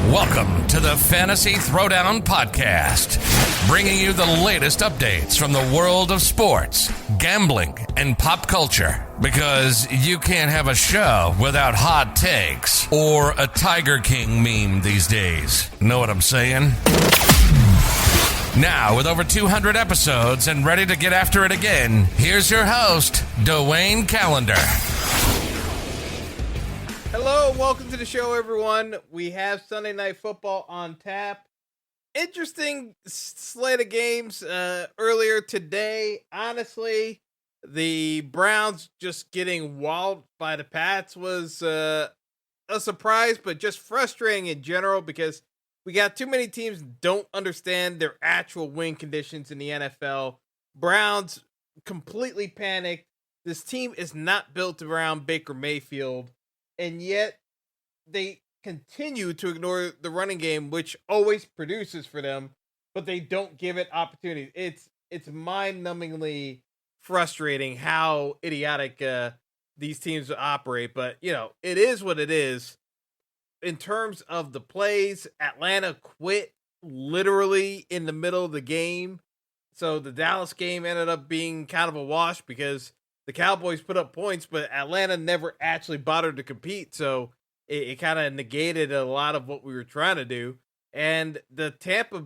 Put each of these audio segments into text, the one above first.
Welcome to the Fantasy Throwdown Podcast, bringing you the latest updates from the world of sports, gambling, and pop culture. Because you can't have a show without hot takes or a Tiger King meme these days. Know what I'm saying? Now, with over 200 episodes and ready to get after it again, here's your host, Dwayne Callender. Hello, welcome to the show, everyone. We have Sunday Night Football on tap. Interesting slate of games earlier today. Honestly, the Browns just getting walloped by the Pats was a surprise, but just frustrating in general because we got too many teams don't understand their actual win conditions in the NFL. Browns completely panicked. This team is not built around Baker Mayfield. And yet they continue to ignore the running game, which always produces for them, but they don't give it opportunities. It's mind-numbingly frustrating how idiotic these teams operate, but it is what it is. In terms of the plays, Atlanta quit literally in the middle of the game. So the Dallas game ended up being kind of a wash because the Cowboys put up points, but Atlanta never actually bothered to compete, so it kind of negated a lot of what we were trying to do. And the Tampa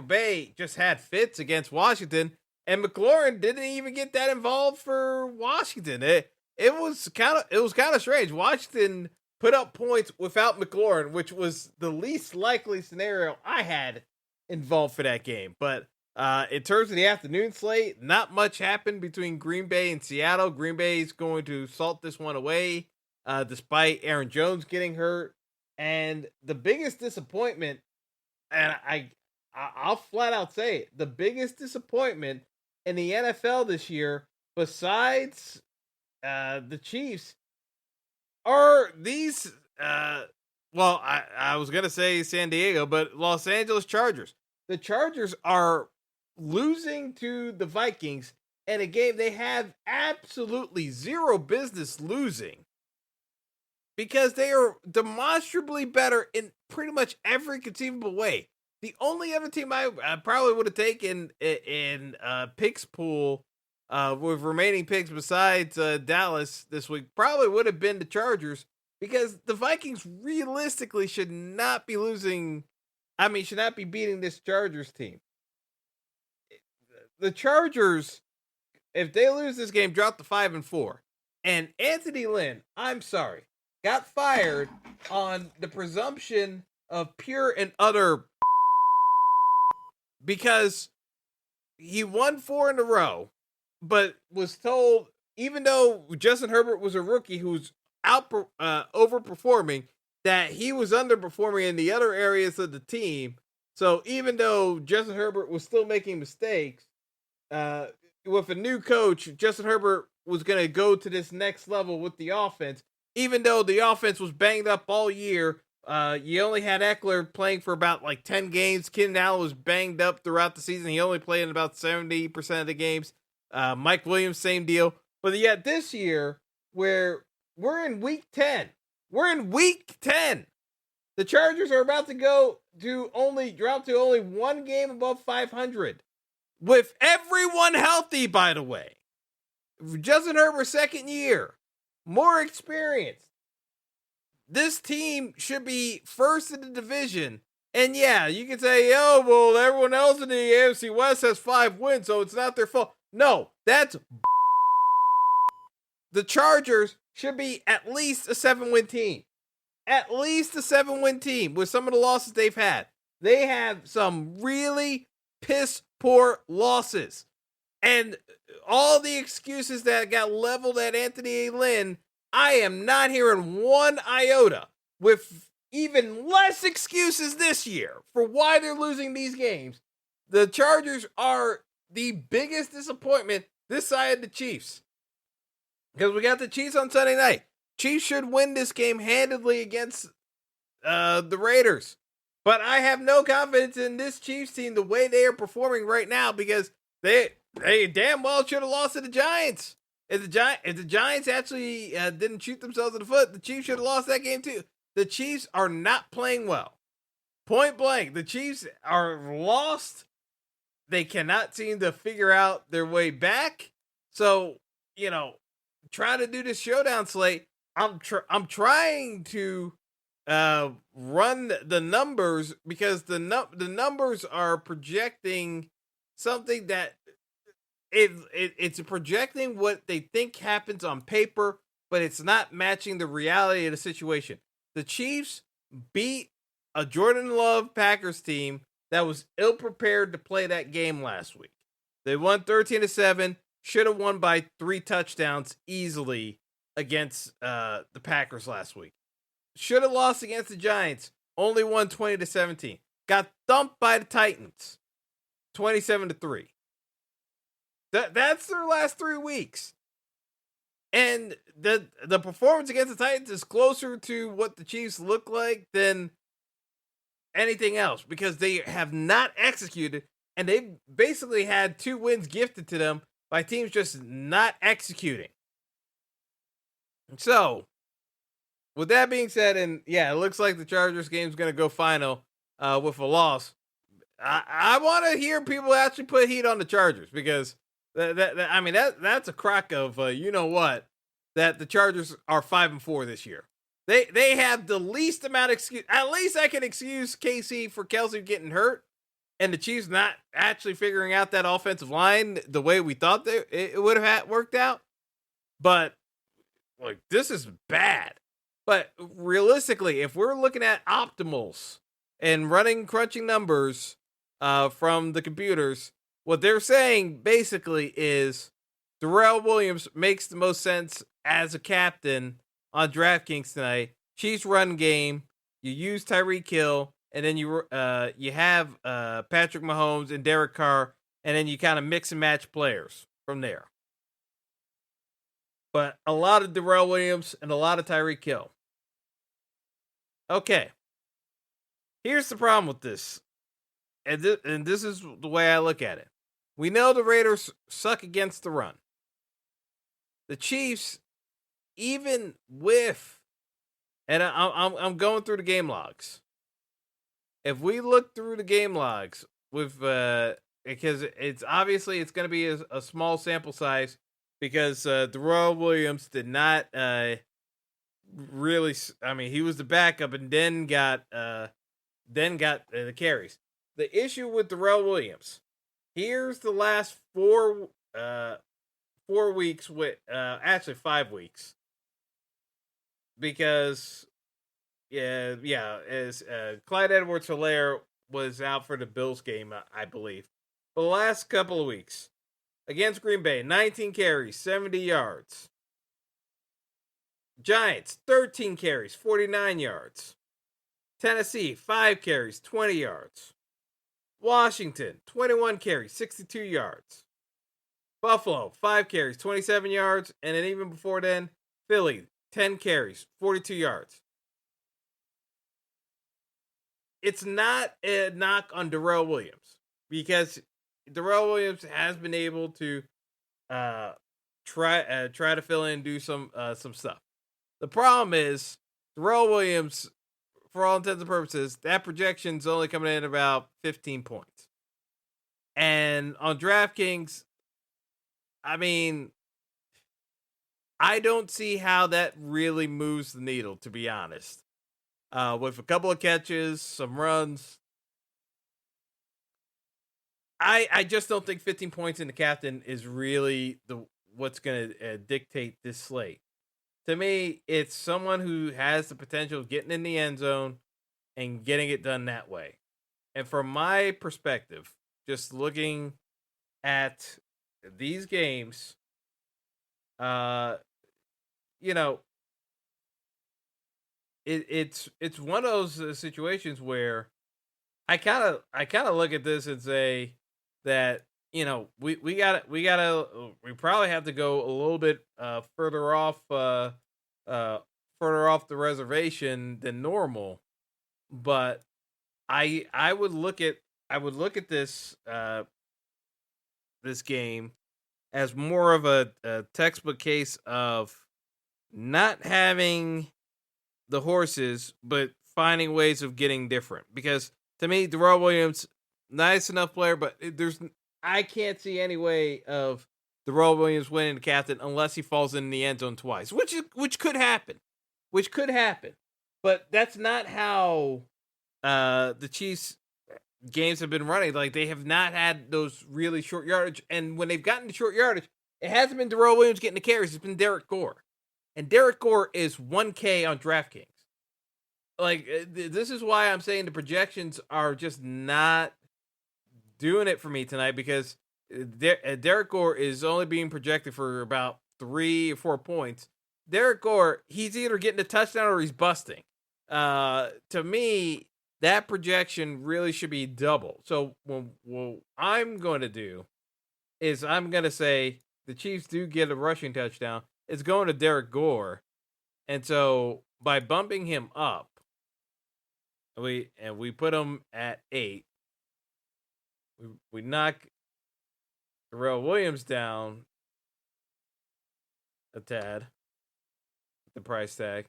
Bay just had fits against Washington, and McLaurin didn't even get that involved for Washington. It was kind of strange. Washington put up points without McLaurin, which was the least likely scenario I had involved for that game, but. In terms of the afternoon slate, not much happened between Green Bay and Seattle. Green Bay is going to salt this one away, despite Aaron Jones getting hurt. And the biggest disappointment, and I'll flat out say it, the biggest disappointment in the NFL this year, besides the Chiefs, are these, I was going to say San Diego, but Los Angeles Chargers. The Chargers are losing to the Vikings in a game they have absolutely zero business losing because they are demonstrably better in pretty much every conceivable way. The only other team I probably would have taken in picks pool with remaining picks besides Dallas this week probably would have been the Chargers because the Vikings realistically should not be beating this Chargers team. The Chargers, if they lose this game, drop to 5-4. And Anthony Lynn, I'm sorry, got fired on the presumption of pure and utter because he won 4 in a row, but was told, even though Justin Herbert was a rookie who's overperforming, that he was underperforming in the other areas of the team. So even though Justin Herbert was still making mistakes, with a new coach, Justin Herbert was going to go to this next level with the offense. Even though the offense was banged up all year, you only had Eckler playing for about 10 games. Keenan Allen was banged up throughout the season. He only played in about 70% of the games. Mike Williams, same deal. But yet this year, where we're in week 10, the Chargers are about to drop to only one game above 500. With everyone healthy, by the way. Justin Herbert's second year. More experience. This team should be first in the division. And yeah, you can say, everyone else in the AFC West has 5 wins, so it's not their fault. No, that's the Chargers should be at least a 7-win team. At least a 7-win team with some of the losses they've had. They have some really piss poor losses. And all the excuses that got leveled at Anthony Lynn, I am not hearing one iota, with even less excuses this year for why they're losing these games. The Chargers are the biggest disappointment this side of the Chiefs. Because we got the Chiefs on Sunday night. Chiefs should win this game handedly against the Raiders. But I have no confidence in this Chiefs team the way they are performing right now because they damn well should have lost to the Giants. If the Giants actually didn't shoot themselves in the foot, the Chiefs should have lost that game too. the Chiefs are not playing well. Point blank, the Chiefs are lost. They cannot seem to figure out their way back. So, trying to do this showdown slate, I'm trying to run the numbers because the numbers are projecting something that it's projecting what they think happens on paper, but it's not matching the reality of the situation. The Chiefs beat a Jordan Love Packers team that was ill prepared to play that game last week. They won 13-7, should have won by 3 touchdowns easily against the Packers last week. Should have lost against the Giants, only won 20-17. Got thumped by the Titans, 27-3. That's their last 3 weeks. And the performance against the Titans is closer to what the Chiefs look like than anything else because they have not executed, and they've basically had 2 wins gifted to them by teams just not executing. So, with that being said, and yeah, it looks like the Chargers game is going to go final with a loss. I want to hear people actually put heat on the Chargers because that's a crock of you know what, that the Chargers are 5-4 this year. They have the least amount of excuse. At least I can excuse KC for Kelsey getting hurt and the Chiefs not actually figuring out that offensive line the way we thought it would have worked out. But like, this is bad. But realistically, if we're looking at optimals and crunching numbers from the computers, what they're saying basically is Darrell Williams makes the most sense as a captain on DraftKings tonight. Chiefs run game. You use Tyreek Hill, and then you have Patrick Mahomes and Derek Carr, and then you kind of mix and match players from there. But a lot of Darrell Williams and a lot of Tyreek Hill. Okay. Here's the problem with this. And this is the way I look at it. We know the Raiders suck against the run. The Chiefs, even with, and I'm going through the game logs. If we look through the game logs with, because it's obviously it's going to be a small sample size because Darrell Williams did not really. I mean, he was the backup and then got the carries. The issue with Darrell Williams. Here's the last 4 weeks with actually 5 weeks. Because as Clyde Edwards-Helaire was out for the Bills game, I believe. For the last couple of weeks against Green Bay, 19 carries, 70 yards. Giants, 13 carries, 49 yards. Tennessee, 5 carries, 20 yards. Washington, 21 carries, 62 yards. Buffalo, 5 carries, 27 yards. And then even before then, Philly, 10 carries, 42 yards. It's not a knock on Darrell Williams because Darrell Williams has been able to try to fill in and do some stuff. The problem is Darrell Williams, for all intents and purposes, that projection's only coming in about 15 points. And on DraftKings, I mean, I don't see how that really moves the needle, to be honest. With a couple of catches, some runs, I just don't think 15 points in the captain is really what's going to dictate this slate. To me, it's someone who has the potential of getting in the end zone and getting it done that way. And from my perspective, just looking at these games, it's one of those situations where I kind of look at this and say that we probably have to go a little bit further off the reservation than normal, but I would look at this this game as more of a textbook case of not having the horses, but finding ways of getting different. Because to me, Darrell Williams, nice enough player, but I can't see any way of Darrell Williams winning the captain unless he falls in the end zone twice, which could happen, But that's not how the Chiefs games have been running. Like, they have not had those really short yardage, and when they've gotten to short yardage, it hasn't been Darrell Williams getting the carries. It's been Derek Gore, and Derek Gore is 1K on DraftKings. Like, this is why I'm saying the projections are just not doing it for me tonight, because Derek Gore is only being projected for about 3 or 4 points. Derek Gore, he's either getting a touchdown or he's busting. To me, that projection really should be double. So what I'm going to do is I'm going to say the Chiefs do get a rushing touchdown. It's going to Derek Gore. And so by bumping him up, we put him at 8. We knock Darrell Williams down a tad, the price tag.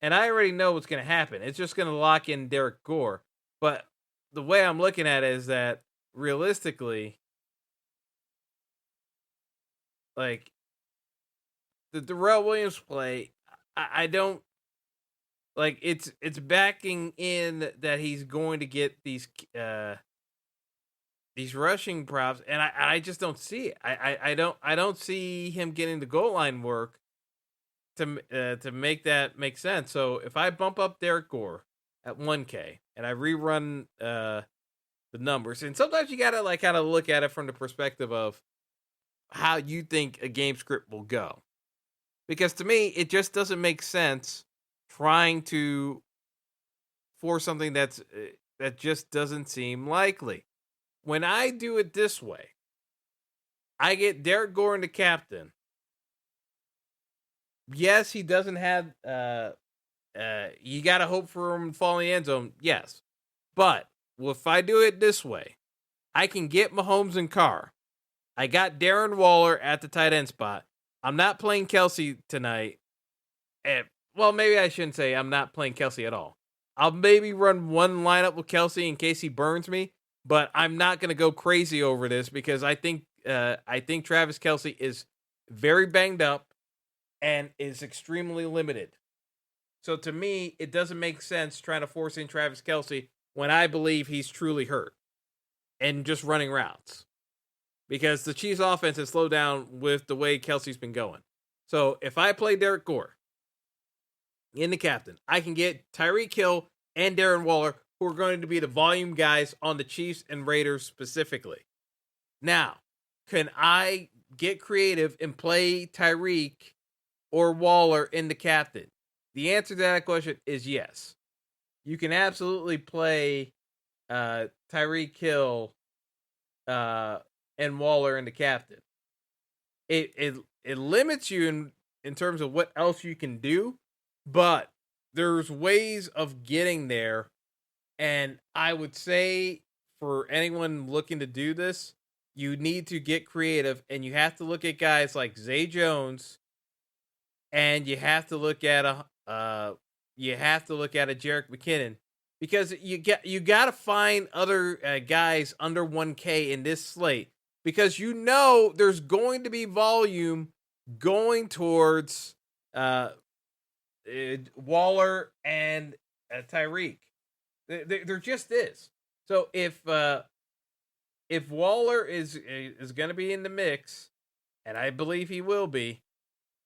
And I already know what's going to happen. It's just going to lock in Derek Gore. But the way I'm looking at it is that realistically, like, the Darrell Williams play, I don't like. It's backing in that he's going to get these rushing props, and I just don't see it. I don't see him getting the goal line work to make that make sense. So if I bump up Derek Gore at 1K and I rerun the numbers, and sometimes you gotta like kind of look at it from the perspective of how you think a game script will go, because to me it just doesn't make sense trying to force something that just doesn't seem likely. When I do it this way, I get Derek Gore in the captain. Yes, he doesn't have you gotta hope for him to fall in the end zone, yes. But if I do it this way, I can get Mahomes and Carr. I got Darren Waller at the tight end spot. I'm not playing Kelsey tonight. Well, maybe I shouldn't say I'm not playing Kelsey at all. I'll maybe run one lineup with Kelsey in case he burns me, but I'm not going to go crazy over this because I think Travis Kelsey is very banged up and is extremely limited. So to me, it doesn't make sense trying to force in Travis Kelsey when I believe he's truly hurt and just running routes, because the Chiefs offense has slowed down with the way Kelsey's been going. So if I play Derek Gore in the captain, I can get Tyreek Hill and Darren Waller, who are going to be the volume guys on the Chiefs and Raiders specifically. Now, can I get creative and play Tyreek or Waller in the captain? The answer to that question is yes. You can absolutely play Tyreek Hill and Waller in the captain. It limits you in terms of what else you can do, but there's ways of getting there. And I would say for anyone looking to do this, you need to get creative, and you have to look at guys like Zay Jones, and you have to look at a Jerick McKinnon, because you got to find other guys under 1K in this slate, because you know there's going to be volume going towards Waller and Tyreek. There just is. So if Waller is going to be in the mix, and I believe he will be,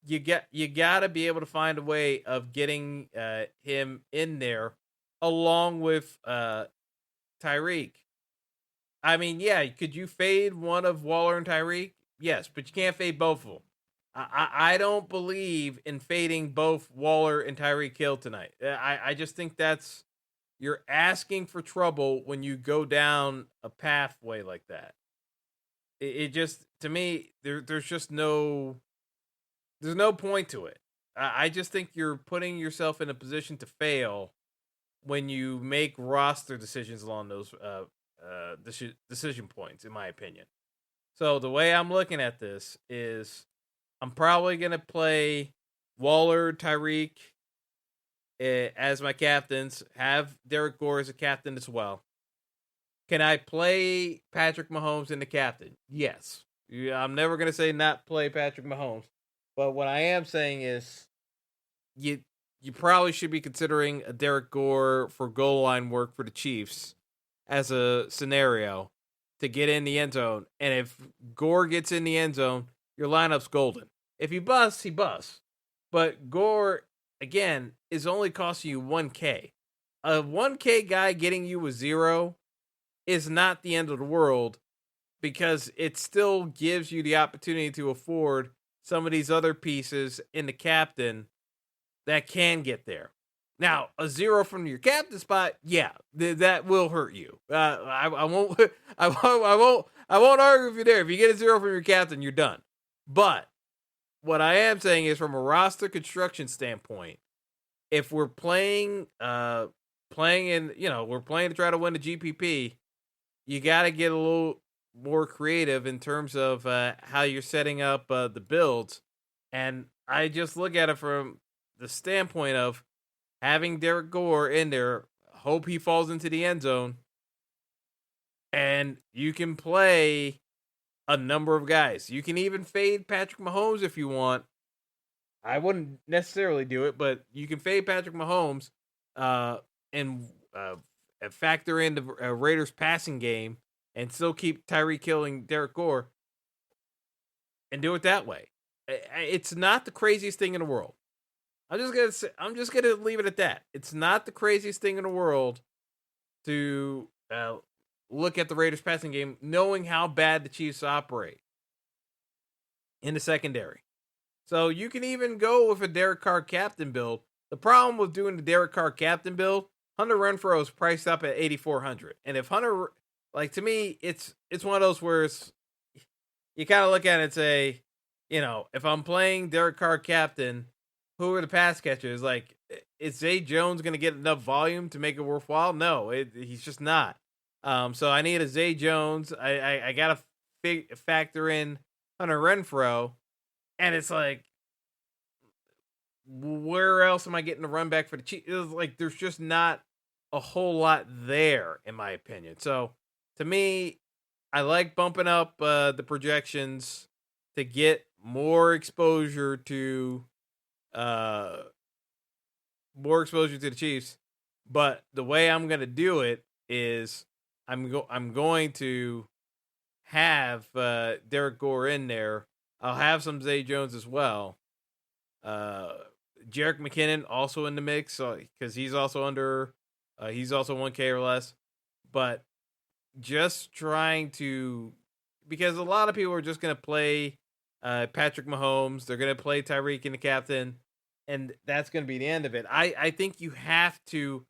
you got to be able to find a way of getting him in there along with Tyreek. I mean, yeah, could you fade one of Waller and Tyreek? Yes, but you can't fade both of them. I don't believe in fading both Waller and Tyreek Hill tonight. I just think you're asking for trouble when you go down a pathway like that. It just, to me, there's just there's no point to it. I just think you're putting yourself in a position to fail when you make roster decisions along those decision points, in my opinion. So the way I'm looking at this is I'm probably going to play Waller, Tyreek, as my captains, have Derek Gore as a captain as well. Can I play Patrick Mahomes in the captain? Yes. I'm never going to say not play Patrick Mahomes. But what I am saying is you probably should be considering a Derek Gore for goal line work for the Chiefs as a scenario to get in the end zone. And if Gore gets in the end zone, your lineup's golden. If he busts, he busts. But Gore, again, is only costing you 1K. A 1K guy getting you a 0 is not the end of the world because it still gives you the opportunity to afford some of these other pieces in the captain that can get there. Now, a 0 from your captain spot, yeah, that will hurt you. I won't, I won't argue with you there. If you get a 0 from your captain, you're done. But what I am saying is, from a roster construction standpoint, if we're playing we're playing to try to win the GPP, you got to get a little more creative in terms of how you're setting up the builds. And I just look at it from the standpoint of having Derek Gore in there, hope he falls into the end zone, and you can play a number of guys. You can even fade Patrick Mahomes if you want. I wouldn't necessarily do it, but you can fade Patrick Mahomes and factor in the Raiders passing game and still keep Tyreek killing Derek Gore and do it that way. It's not the craziest thing in the world. I'm just gonna leave it at that. It's not the craziest thing in the world to look at the Raiders passing game, knowing how bad the Chiefs operate in the secondary. So you can even go with a Derek Carr captain build. The problem with doing the Derek Carr captain build, Hunter Renfrow is priced up at 8,400, and if Hunter, like, to me, it's one of those where you kind of look at it and say, if I'm playing Derek Carr captain, who are the pass catchers? Like, is Zay Jones going to get enough volume to make it worthwhile? No, he's just not. So I need a Zay Jones. I got to factor in Hunter Renfrow. And it's like, where else am I getting the run back for the Chiefs? It was like, there's just not a whole lot there, in my opinion. So to me, I like bumping up the projections to get more exposure to the Chiefs. But the way I'm going to do it is I'm going to have Derek Gore in there. I'll have some Zay Jones as well. Jerick McKinnon also in the mix because he's also he's also 1K or less. But just trying to, because a lot of people are just going to play Patrick Mahomes. They're going to play Tyreek in the captain, and that's going to be the end of it. I think you have to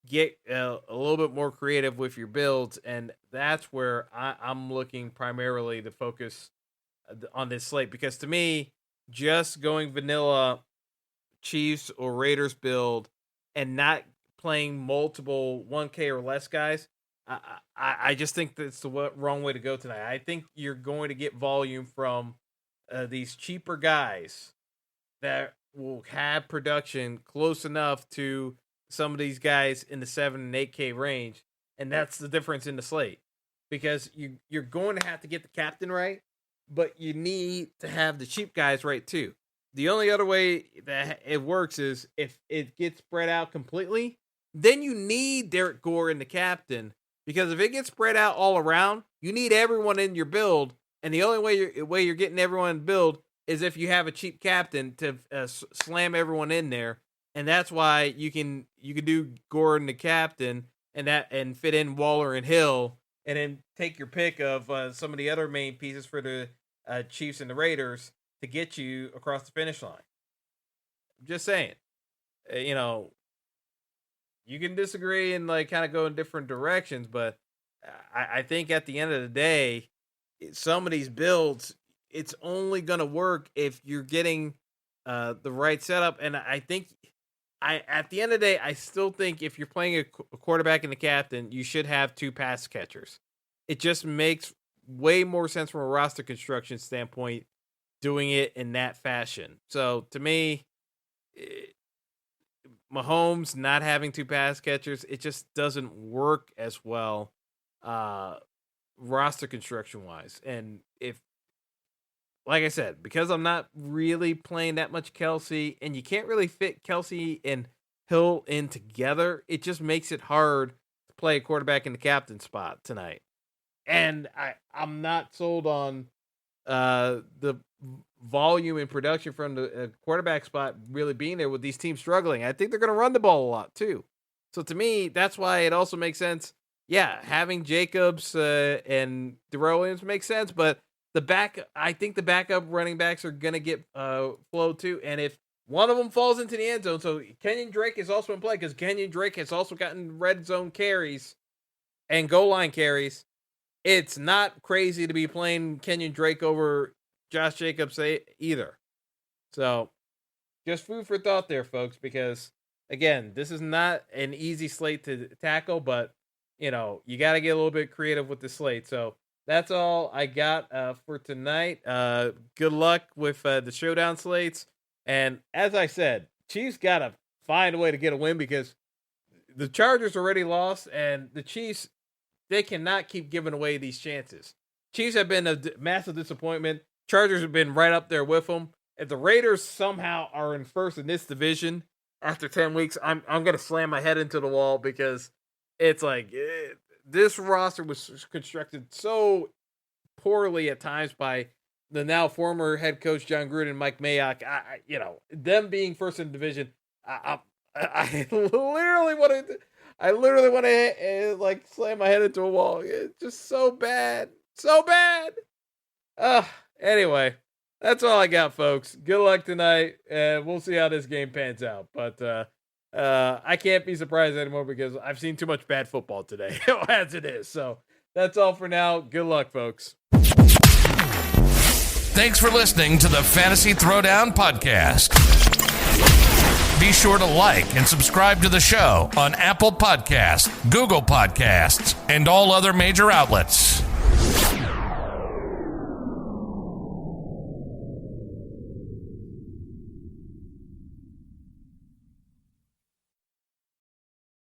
get a little bit more creative with your builds, and that's where I'm looking primarily to focus on this slate, because to me, just going vanilla Chiefs or Raiders build and not playing multiple 1K or less guys, I just think that's the wrong way to go tonight. I think you're going to get volume from these cheaper guys that will have production close enough to some of these guys in the 7 and 8K range, and that's the difference in the slate, because you're going to have to get the captain right, but you need to have the cheap guys right too. The only other way that it works is if it gets spread out completely, then you need Derek Gore in the captain, because if it gets spread out all around, you need everyone in your build, and the only way you're getting everyone in build is if you have a cheap captain to slam everyone in there, and that's why you can do Gore in the captain and fit in Waller and Hill, and then take your pick of some of the other main pieces for the Chiefs and the Raiders to get you across the finish line. I'm just saying, you can disagree and like kind of go in different directions, but I think at the end of the day, some of these builds, it's only going to work if you're getting the right setup. And I think at the end of the day, I still think if you're playing a quarterback and the captain, you should have 2 pass catchers. It just makes way more sense from a roster construction standpoint doing it in that fashion. So to me, Mahomes not having 2 pass catchers, it just doesn't work as well roster construction wise. And if, like I said, because I'm not really playing that much Kelsey, and you can't really fit Kelsey and Hill in together, it just makes it hard to play a quarterback in the captain spot tonight. And I'm not sold on the volume and production from the quarterback spot really being there with these teams struggling. I think they're going to run the ball a lot too. So to me, that's why it also makes sense. Yeah, having Jacobs and Darrell Williams makes sense, but I think the backup running backs are going to get flow too. And if one of them falls into the end zone, so Kenyon Drake is also in play because Kenyon Drake has also gotten red zone carries and goal line carries. It's not crazy to be playing Kenyon Drake over Josh Jacobs either. So just food for thought there, folks, because again, this is not an easy slate to tackle, but you got to get a little bit creative with the slate. So that's all I got for tonight. Good luck with the showdown slates. And as I said, Chiefs got to find a way to get a win because the Chargers already lost, and the Chiefs, they cannot keep giving away these chances. Chiefs have been a massive disappointment. Chargers have been right up there with them. If the Raiders somehow are in first in this division after 10 weeks, I'm going to slam my head into the wall because it's like this roster was constructed so poorly at times by the now former head coach John Gruden and Mike Mayock. Them being first in the division, I literally want to like slam my head into a wall. It's just so bad. Anyway, that's all I got, folks. Good luck tonight, and we'll see how this game pans out. But I can't be surprised anymore because I've seen too much bad football today as it is. So that's all for now. Good luck, folks. Thanks for listening to the Fantasy Throwdown Podcast. Be sure to like and subscribe to the show on Apple Podcasts, Google Podcasts, and all other major outlets.